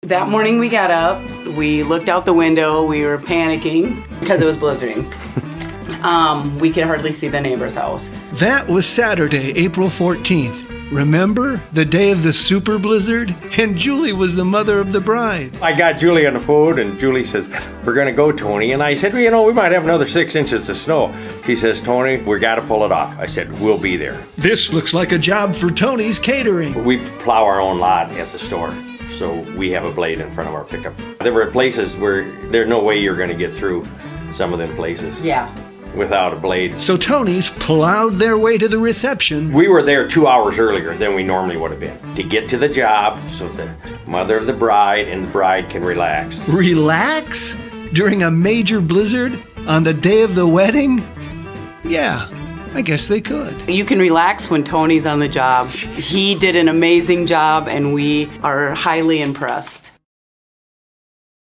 That morning we got up, we looked out the window, we were panicking because it was blizzarding. We could hardly see the neighbor's house. That was Saturday, April 14th. Remember the day of the super blizzard? And Julie was the mother of the bride. I got Julie on the phone, and Julie says, "We're going to go, Tony." And I said, "Well, you know, we might have another 6 inches of snow." She says, "Tony, we got to pull it off." I said, "We'll be there." This looks like a job for Tony's Catering. We plow our own lot at the store, so we have a blade in front of our pickup. There were places where there's no way you're going to get through some of them places Yeah. without a blade. So Tony's plowed their way to the reception. We were there 2 hours earlier than we normally would have been to get to the job so the mother of the bride and the bride can relax. Relax? During a major blizzard? On the day of the wedding? Yeah, I guess they could. You can relax when Tony's on the job. He did an amazing job and we are highly impressed.